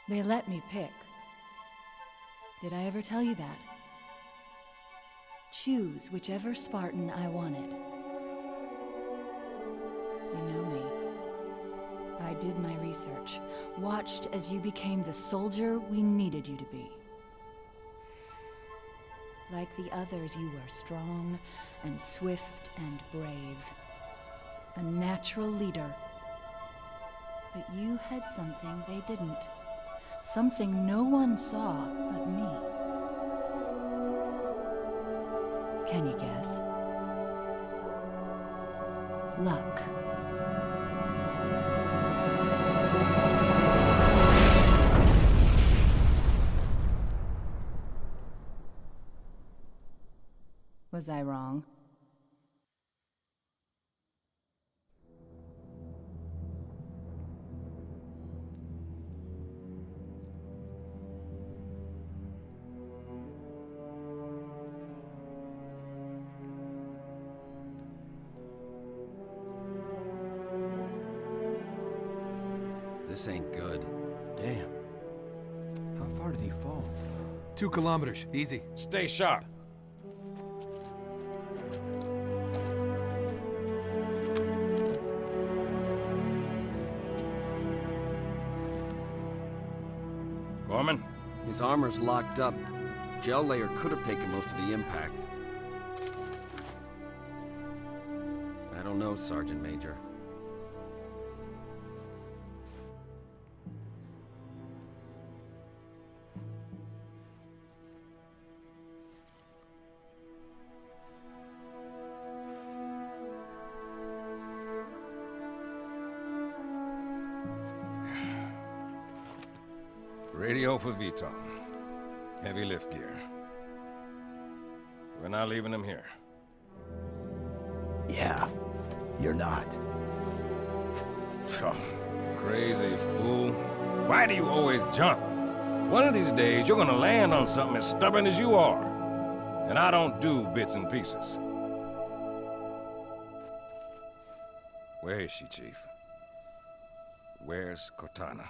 They let me pick. Did I ever tell you that? Choose whichever Spartan I wanted. You know me. I did my research, watched as you became the soldier we needed you to be. Like the others, you were strong and swift and brave. A natural leader. But you had something they didn't. Something no one saw but me. Can you guess? Luck. Was I wrong? This ain't good. Damn. How far did he fall? 2 kilometers, easy. Stay sharp. Gorman? His armor's locked up. Gel layer could have taken most of the impact. I don't know, Sergeant Major. Radio for Viton. Heavy lift gear. We're not leaving him here. Yeah, you're not. Oh, crazy fool. Why do you always jump? One of these days, you're gonna land on something as stubborn as you are. And I don't do bits and pieces. Where is she, Chief? Where's Cortana?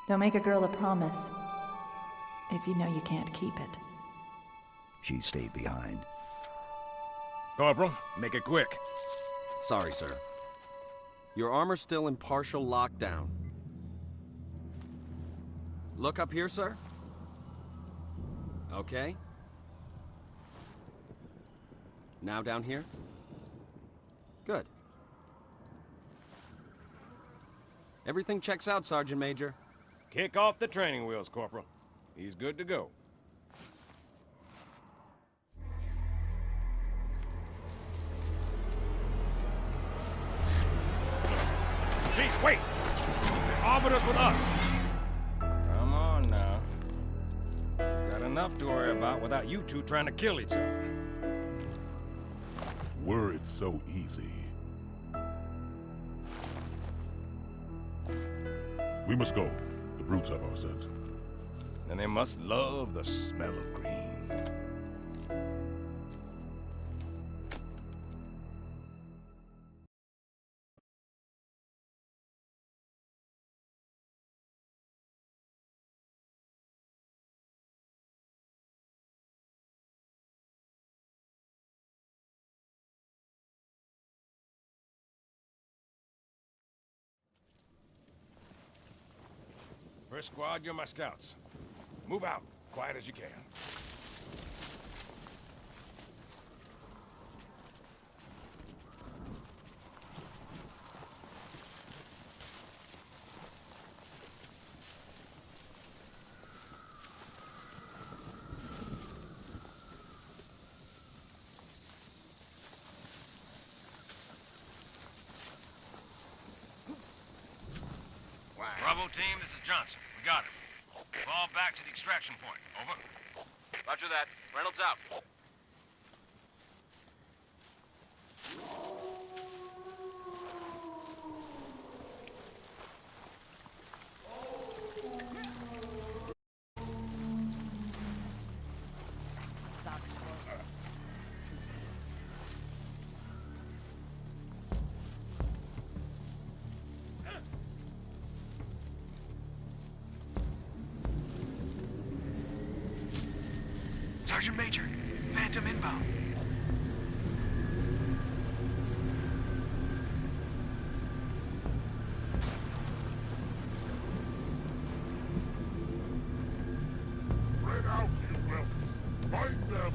Don't make a girl a promise if you know you can't keep it. She stayed behind. Corporal, make it quick. Sorry, sir. Your armor's still in partial lockdown. Look up here, sir. Okay. Now down here. Good. Everything checks out, Sergeant Major. Kick off the training wheels, Corporal. He's good to go. Chief, wait! The arbiter's with us. Come on now. Got enough to worry about without you two trying to kill each other. Were it so easy. We must go. The brutes have our scent. And they must love the smell of green. First squad, you're my scouts. Move out, quiet as you can. Bravo team, this is Johnson. We got it. Fall back to the extraction point. Over. Roger that. Reynolds out. Sergeant Major, Phantom inbound. Spread out, you whelps. Find them.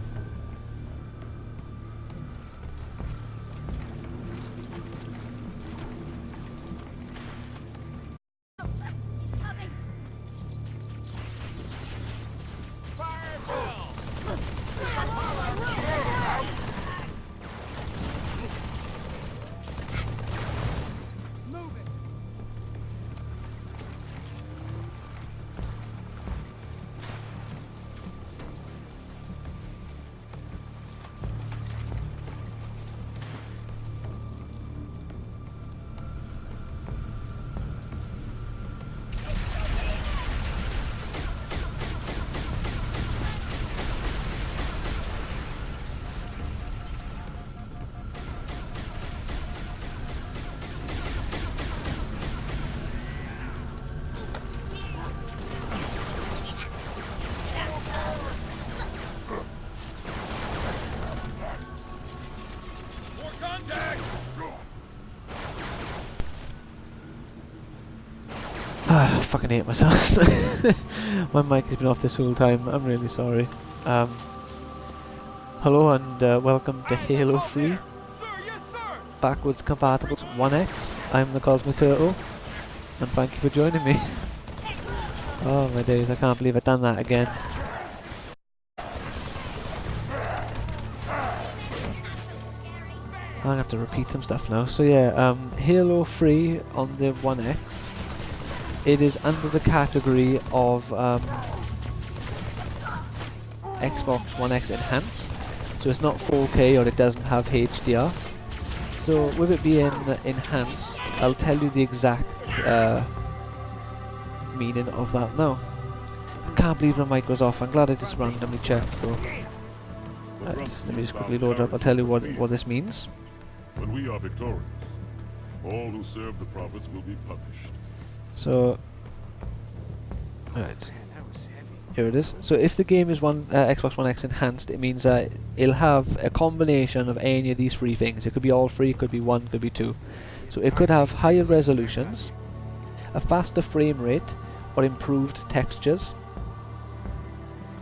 I fucking hate myself. My mic has been off this whole time. I'm really sorry. Hello and welcome to Halo 3. Backwards compatible 1X. I'm the Cosmic Turtle. And thank you for joining me. Oh my days, I can't believe I've done that again. I'm gonna have to repeat some stuff now. So yeah, Halo 3 on the 1X. It is under the category of Xbox One X Enhanced, so it's not 4K or it doesn't have HDR. So with it being enhanced, I'll tell you the exact meaning of that now. I can't believe the mic was off. I'm glad I just randomly checked though. Right, let me just quickly load up. I'll tell you what this means. When we are victorious, all who serve the prophets will be punished. So, right, here it is. So if the game is Xbox One X Enhanced, it means that it'll have a combination of any of these three things. It could be all three, could be one, could be two. So it could have higher resolutions, a faster frame rate, or improved textures.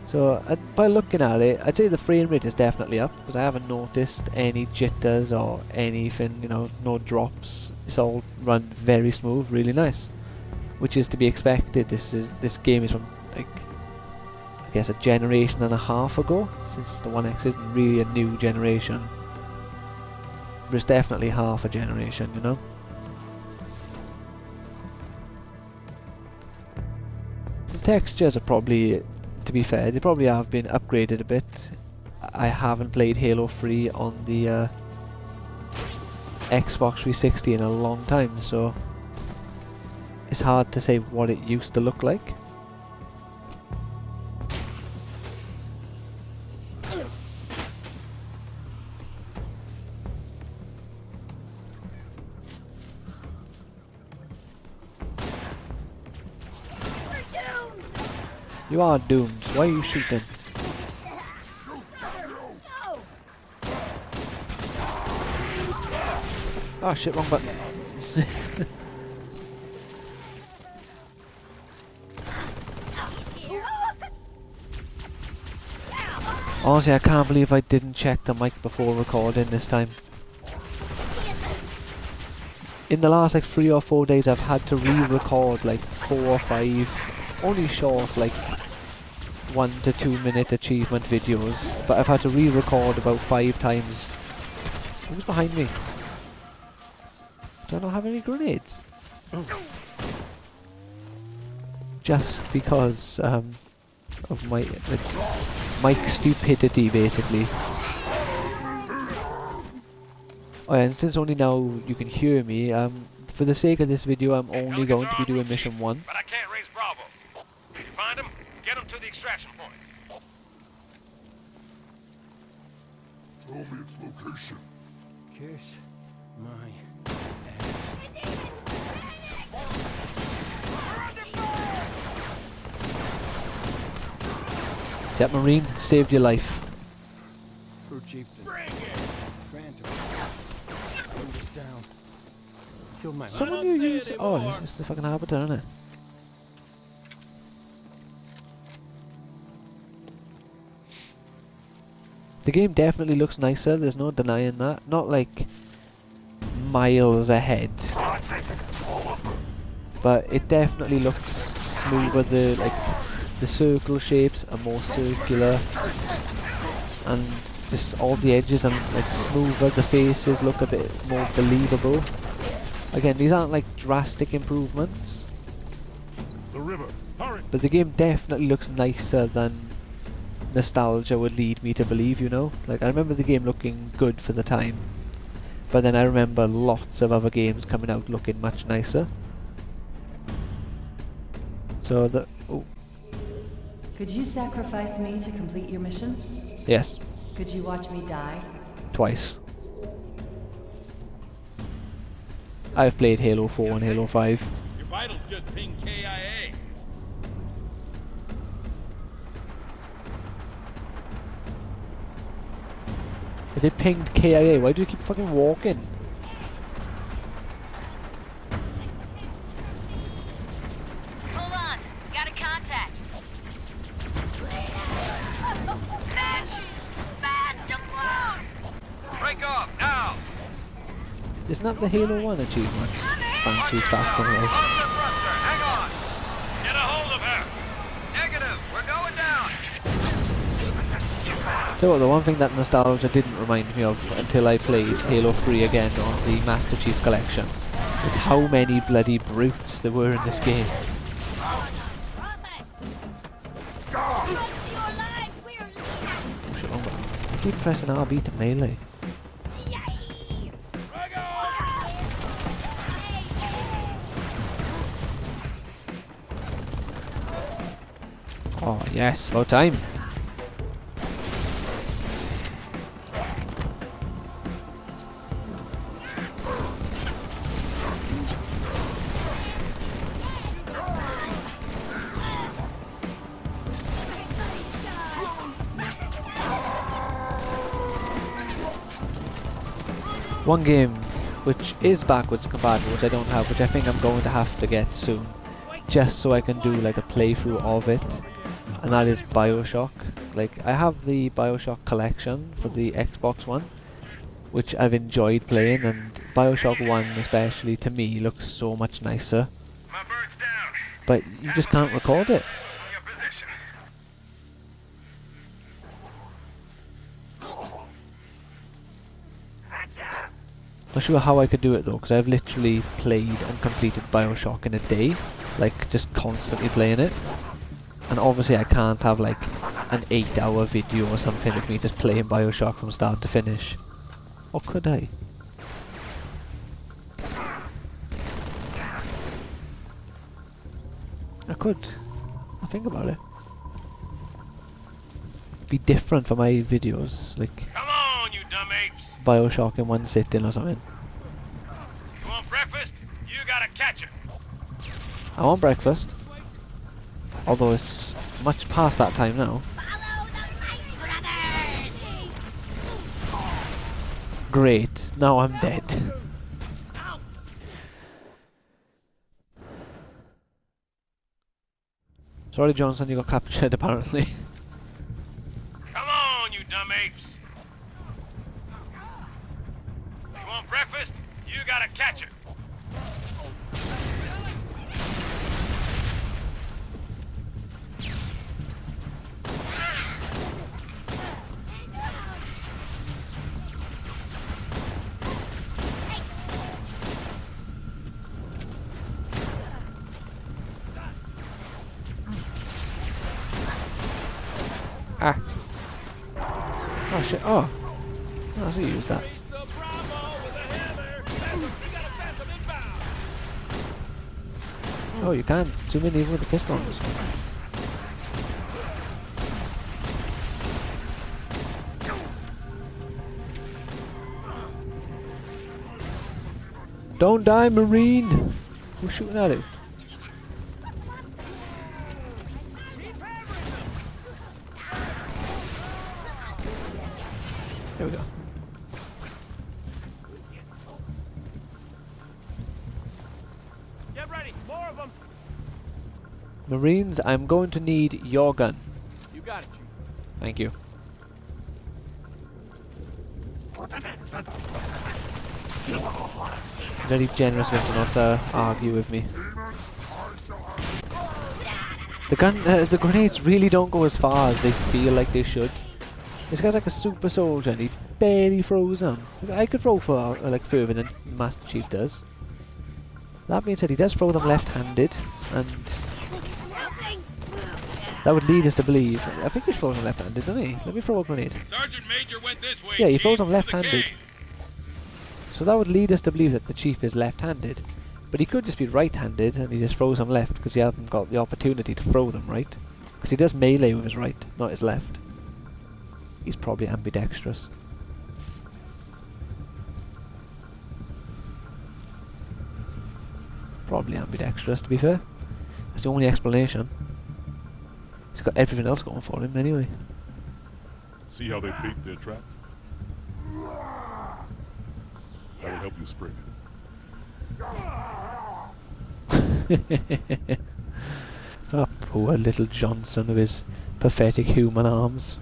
So by looking at it, I'd say the frame rate is definitely up, because I haven't noticed any jitters or anything, you know, no drops. It's all run very smooth, really nice. Which is to be expected. This game is from, like, I guess a generation and a half ago, since the 1X isn't really a new generation, but it's definitely half a generation, you know. The textures are probably, to be fair, they probably have been upgraded a bit. I haven't played Halo 3 on the Xbox 360 in a long time, so it's hard to say what it used to look like. You are doomed. Why are you shooting? Oh shit, wrong button. Honestly, I can't believe I didn't check the mic before recording this time. In the last like 3 or 4 days I've had to re-record like 4 or 5 only short like 1 to 2 minute achievement videos, but I've had to re-record about 5 times. Who's behind me? Do I not have any grenades? Just because of my mic stupidity, basically. Oh yeah, and since only now you can hear me, for the sake of this video I'm only going to be doing mission 1. But I can't raise Bravo. If you find him, get him to the extraction point. Tell me its location. Kiss my Yep, Marine, saved your life. Crew chieftain. Phantom. Bring this down. Killed my Someone you use. Oh, it's the fucking arbiter, isn't it? The game definitely looks nicer, there's no denying that. Not like miles ahead. But it definitely looks smoother, the circle shapes are more circular. And just all the edges are like smoother, the faces look a bit more believable. Again, these aren't like drastic improvements. The river. Hurry. But the game definitely looks nicer than nostalgia would lead me to believe, you know? Like, I remember the game looking good for the time, but then I remember lots of other games coming out looking much nicer. So oh, Could you sacrifice me to complete your mission? yes, Could you watch me die? twice. I've played Halo 4 and Halo 5. Your vitals just pinged KIA. If it pinged KIA, why do you keep fucking walking? Hold on, got a contact. Break off, now! Isn't that the Halo 1 achievement? Thanks too fast anyway. Off the thruster, hang on! Get a hold of her! Negative, we're going down! So the one thing that nostalgia didn't remind me of until I played Halo 3 again on the Master Chief Collection is how many bloody brutes there were in this game. I keep pressing RB to melee. Oh yes, about time. One game which is backwards compatible, which I don't have, which I think I'm going to have to get soon, just so I can do like a playthrough of it, and that is BioShock. Like, I have the BioShock collection for the Xbox One, which I've enjoyed playing, and BioShock 1 especially to me looks so much nicer, My bird's down. but you just can't record it. On your position. Not sure how I could do it though, because I've literally played and completed BioShock in a day, like just constantly playing it. And obviously I can't have like an 8-hour video or something of me just playing BioShock from start to finish. Or could I? I could. I think about it. Be different for my videos, like Come on, you dumb apes! BioShock in one sitting or something. You want breakfast? You gotta catch it. I want breakfast. Although it's much past that time now. Great, now I'm dead. Sorry Johnson, you got captured apparently. Come on, you dumb apes! You want breakfast? You gotta catch it. Ah. Oh shit, oh. Oh, so you use that. Oh, you can zoom in even with the pistons. Don't die, Marine! Who's shooting at it? More of them. Marines, I'm going to need your gun. You got it, Chief. Thank you. Very generous of him to not argue with me. The grenades really don't go as far as they feel like they should. This guy's like a super soldier and he barely throws them. I could throw for like further than Master Chief does. That being said, he does throw them left-handed, and that would lead us to believe. I think he throws them left-handed, doesn't he? Let me throw a grenade. Sergeant Major went this way. Yeah, he Chief, throws them through the left-handed. cave. So that would lead us to believe that the Chief is left-handed. But he could just be right-handed and he just throws them left because he hasn't got the opportunity to throw them right. Because he does melee with his right, not his left. He's probably ambidextrous. Probably ambidextrous, to be fair. That's the only explanation. He's got everything else going for him anyway. See how they bait their trap? That'll help you spring it. Oh, poor little Johnson with his pathetic human arms.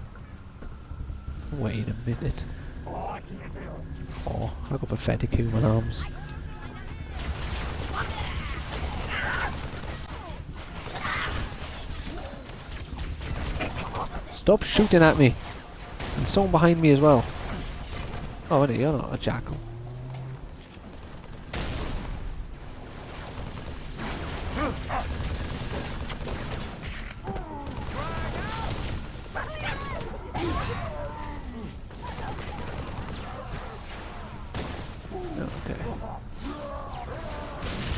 Wait a minute. Oh, I've got pathetic human arms. Stop shooting at me! And someone behind me as well. Oh, no, you're not a jackal. Okay.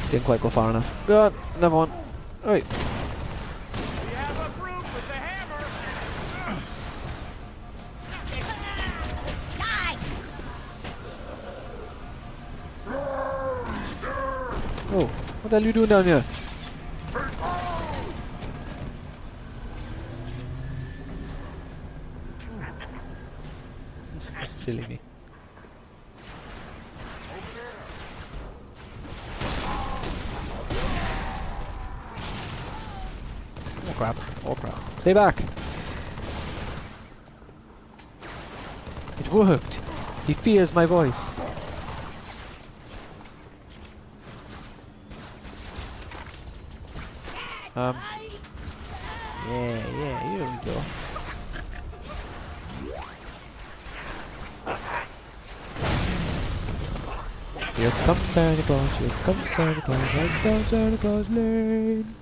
Didn't quite go far enough. Good, another one. Alright. We have a brute with the hammer. Oh, what the hell are you doing down here? Silly me. Oh crap, oh crap. Stay back! It worked! He fears my voice. Yeah, here we go. Here comes Santa Claus, here comes Santa Claus, right down Santa Claus Lane.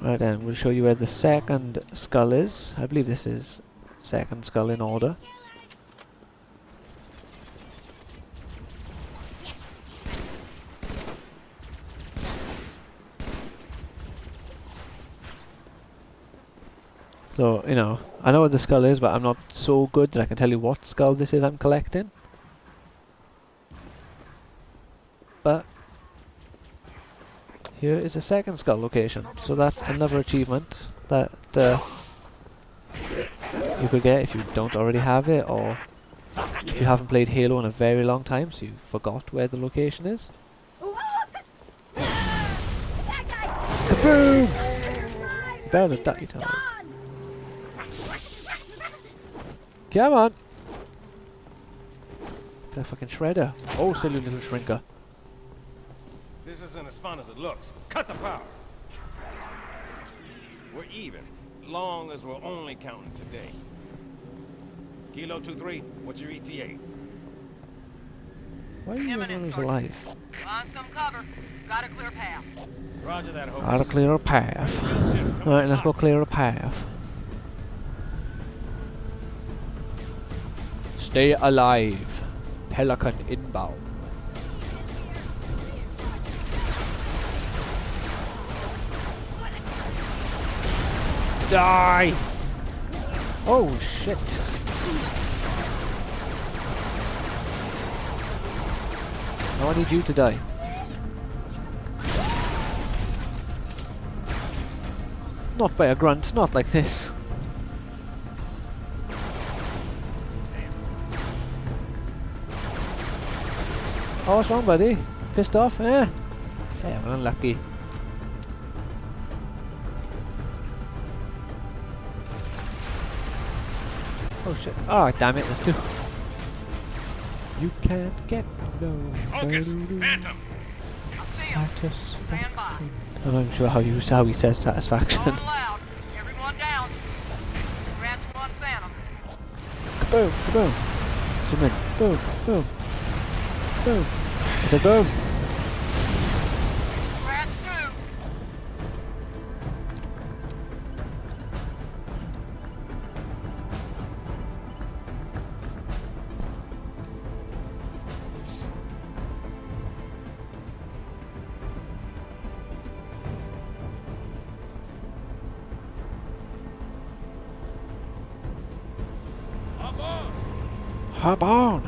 Right then, we'll show you where the second skull is. I believe this is second skull in order. So, you know, I know what the skull is, but I'm not so good that I can tell you what skull this is I'm collecting. But here is a second skull location, so that's another achievement that you could get if you don't already have it, or if you haven't played Halo in a very long time, so you forgot where the location is. Kaboom! Better die, Tom. Come on! That fucking shredder. Oh, silly little shrinker. This isn't as fun as it looks. Cut the power. We're even, long as we're only counting today. Kilo 2-3, what's your ETA? Why are you running alive? On some cover. Got a clear path. Roger that, Hopus. Gotta clear a path. Alright, let's go clear a path. Stay alive. Pelican inbound. Die! Oh shit. Now I need you to die. Not by a grunt, not like this. Oh, what's wrong, buddy? Pissed off? Eh? Yeah, well, unlucky. Oh shit. Oh, damn it, there's two. You can't get no. Focus! Phantom! Satisfaction. I'm not even sure how he says satisfaction. loud. Everyone down. Congrats, one Phantom. Kaboom, kaboom. Zoom in. Boom, boom. Boom. I said boom. Congrats, two. Hop on.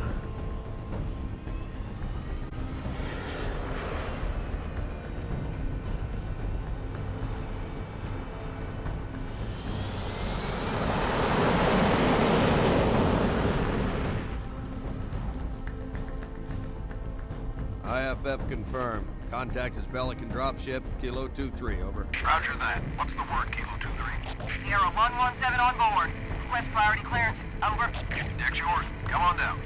IFF confirmed. Contact is Pelican dropship, Kilo 23, over. Roger that. What's the word, Kilo 2-3? Sierra 117 on board. Request priority clearance. Over. Deck's yours. Come on down.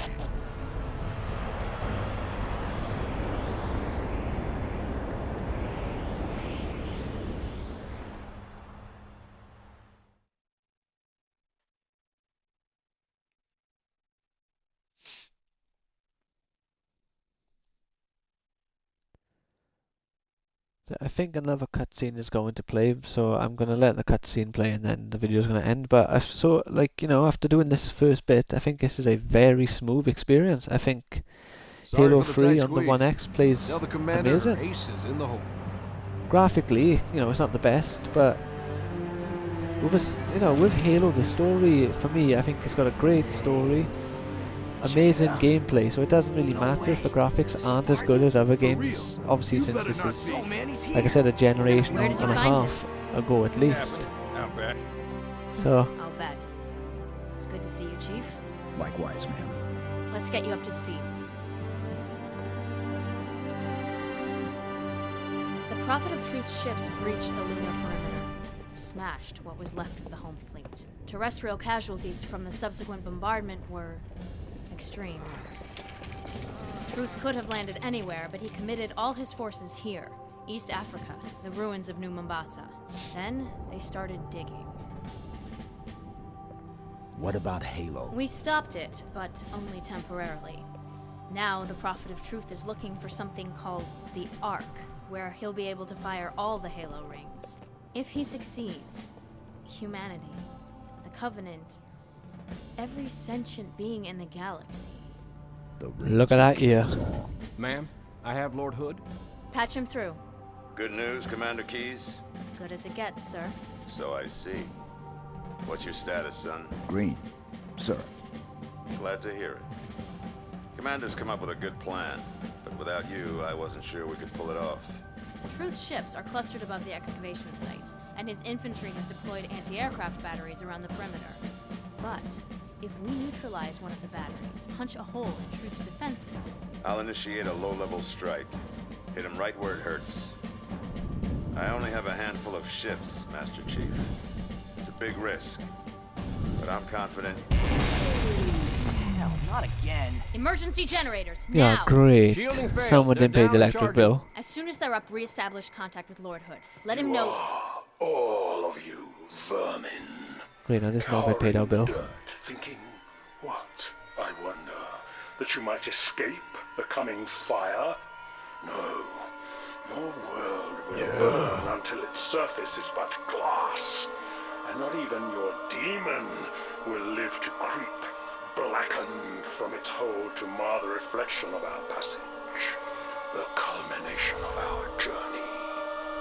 I think another cutscene is going to play, so I'm going to let the cutscene play and then the video is going to end. But so, like, you know, after doing this first bit, I think this is a very smooth experience. I think Sorry Halo for the 3 tight on the squeeze. One X plays Tell the commander amazing. aces in the hole. Graphically, you know, it's not the best, but with us, you know, with Halo, the story for me, I think it's got a great story, amazing gameplay. So it doesn't really matter if the graphics aren't as good as other games. Obviously, since this is, like I said, a generation Where and did you a find half ago at least. Out back. So I'll bet. It's good to see you, Chief. Likewise, ma'am. Let's get you up to speed. The Prophet of Truth's ships breached the lunar perimeter, smashed what was left of the home fleet. Terrestrial casualties from the subsequent bombardment were extreme. Truth could have landed anywhere, but he committed all his forces here, East Africa, the ruins of New Mombasa. Then they started digging. What about Halo? We stopped it, but only temporarily. Now the Prophet of Truth is looking for something called the Ark, where he'll be able to fire all the Halo rings. If he succeeds, humanity, the Covenant, every sentient being in the galaxy. The look at that ear. Ma'am, I have Lord Hood. Patch him through. Good news, Commander Keyes? Good as it gets, sir. So I see. What's your status, son? Green, sir. Glad to hear it. Commander's come up with a good plan, but without you, I wasn't sure we could pull it off. Truth's ships are clustered above the excavation site, and his infantry has deployed anti-aircraft batteries around the perimeter. But if we neutralize one of the batteries, punch a hole in Truth's defenses... I'll initiate a low-level strike. Hit him right where it hurts. I only have a handful of ships, Master Chief. It's a big risk, but I'm confident. Hell, not again. Emergency generators, Yeah, now! great. Shielding failed. Someone They're didn't pay down the and electric charging. bill. As soon as they're up, re-establish contact with Lord Hood. Let him know... All of you vermin. Great, now this mob paid our bill. Dirt, thinking, what, I wonder, that you might escape the coming fire? No. Your world will burn until its surface is but glass, and not even your demon will live to creep, blackened from its hold to mar the reflection of our passage, the culmination of our journey.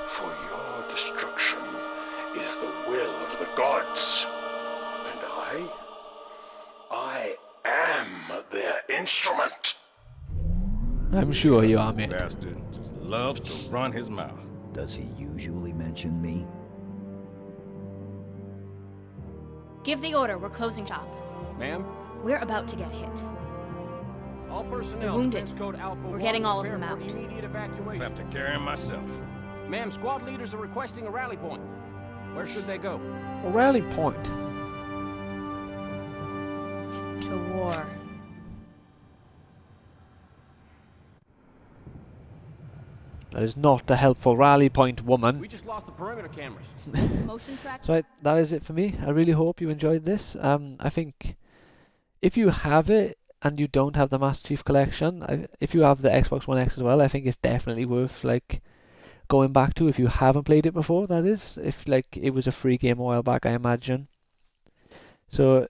For your destruction is the will of the gods, and I am their instrument. I'm sure you are, mate. Bastard just loves to run his mouth. Does he usually mention me? Give the order, we're closing shop. Ma'am? We're about to get hit. All personnel. They're wounded. Defense code Alpha We're 1, getting all of prepare them for out. Immediate evacuation. I have to carry him myself. Ma'am, squad leaders are requesting a rally point. Where should they go? A rally point. To war. That is not a helpful rally point, woman. We just lost the perimeter cameras. Motion track. So that is it for me. I really hope you enjoyed this. I think if you have it and you don't have the Master Chief Collection, if you have the Xbox One X as well, I think it's definitely worth like going back to if you haven't played it before. That is, if like it was a free game a while back, I imagine. So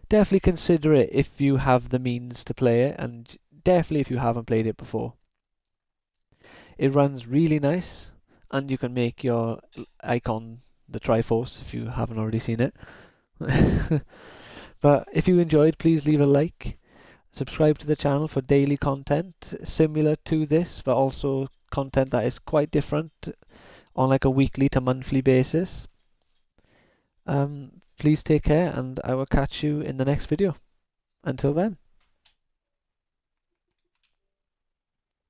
definitely consider it if you have the means to play it, and definitely if you haven't played it before. It runs really nice, and you can make your icon the Triforce if you haven't already seen it. But if you enjoyed, please leave a like. Subscribe to the channel for daily content similar to this, but also content that is quite different on like a weekly to monthly basis. Please take care, and I will catch you in the next video. Until then.